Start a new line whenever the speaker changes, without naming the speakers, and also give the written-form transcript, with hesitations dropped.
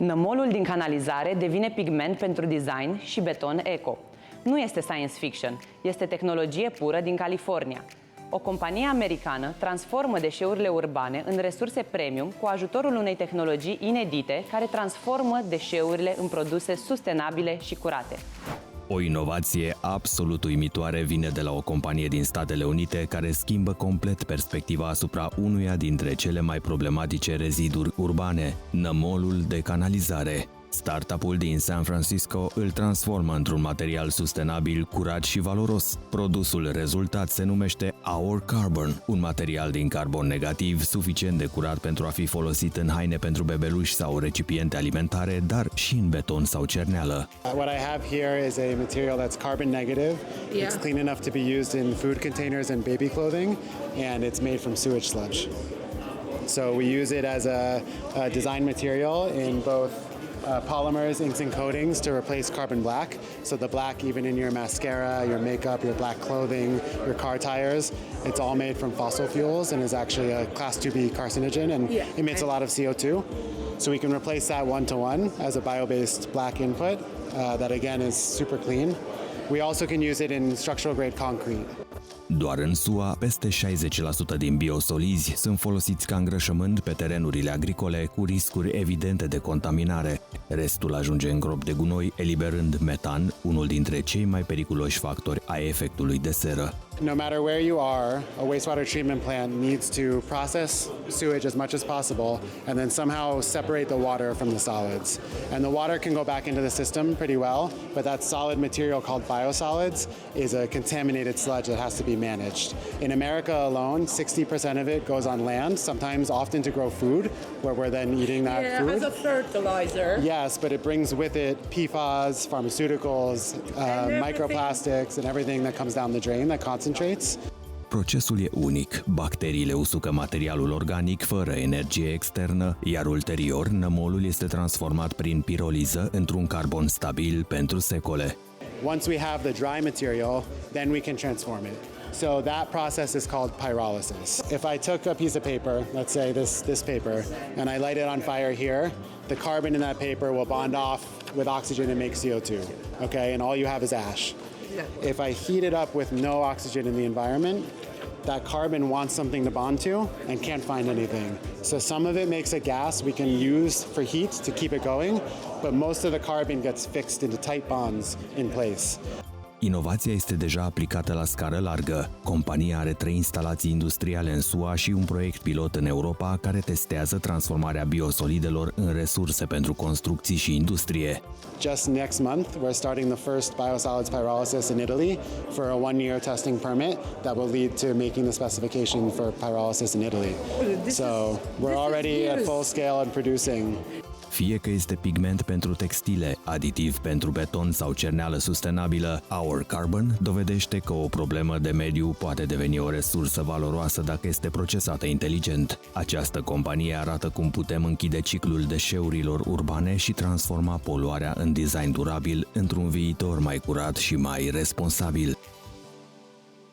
Nămolul din canalizare devine pigment pentru design și beton eco. Nu este science fiction, este tehnologie pură din California. O companie americană transformă deșeurile urbane în resurse premium cu ajutorul unei tehnologii inedite care transformă deșeurile în produse sustenabile și curate.
O inovație absolut uimitoare vine de la o companie din Statele Unite care schimbă complet perspectiva asupra unuia dintre cele mai problematice reziduri urbane, nămolul de canalizare. Startup-ul din San Francisco îl transformă într-un material sustenabil, curat și valoros. Produsul rezultat se numește Our Carbon, un material din carbon negativ suficient de curat pentru a fi folosit în haine pentru bebeluși sau recipiente alimentare, dar și în beton sau cerneală.
What I have here is a material that's carbon negative. It's clean enough to be used in food containers and baby clothing, and it's made from sewage sludge. So we use it as a design material in both polymers, inks and coatings to replace carbon black. So the black even in your mascara, your makeup, your black clothing, your car tires, it's all made from fossil fuels and is actually a class 2B carcinogen and emits a lot of CO2. So we can replace that one-to-one as a bio-based black input that again is super clean. We also can use it in structural grade concrete.
Doar în SUA, peste 60% din biosolizi sunt folosiți ca îngrășământ pe terenurile agricole cu riscuri evidente de contaminare. Restul ajunge în gropi de gunoi, eliberând metan, unul dintre cei mai periculoși factori ai efectului de seră.
No matter where you are, a wastewater treatment plant needs to process sewage as much as possible and then somehow separate the water from the solids. And the water can go back into the system pretty well, but that solid material called biosolids is a contaminated sludge that has to be managed. In America alone, 60% of it goes on land, sometimes often to grow food, where we're then eating that food.
As a fertilizer.
Yes, but it brings with it PFAS, pharmaceuticals, microplastics, and everything that comes down the drain that concentrates.
Procesul e unic. Bacteriile usucă materialul organic fără energie externă, iar ulterior nămolul este transformat prin piroliză într-un carbon stabil pentru secole.
Once we have the dry material, then we can transform it. So that process is called pyrolysis. If I took a piece of paper, let's say this paper, and I light it on fire here, the carbon in that paper will bond off with oxygen and make CO2, okay? And all you have is ash. If I heat it up with no oxygen in the environment, that carbon wants something to bond to and can't find anything. So some of it makes a gas we can use for heat to keep it going, but most of the carbon gets fixed into tight bonds in place.
Inovația este deja aplicată la scară largă. Compania are 3 instalații industriale în SUA și un proiect pilot în Europa care testează transformarea biosolidelor în resurse pentru construcții și industrie.
Just next month, we're starting the first biosolids pyrolysis in Italy for a 1-year testing permit that will lead to making the specification for pyrolysis in Italy. So we're already at full scale and producing.
Fie că este pigment pentru textile, aditiv pentru beton sau cerneală sustenabilă, Our Carbon dovedește că o problemă de mediu poate deveni o resursă valoroasă dacă este procesată inteligent. Această companie arată cum putem închide ciclul deșeurilor urbane și transforma poluarea în design durabil într-un viitor mai curat și mai responsabil.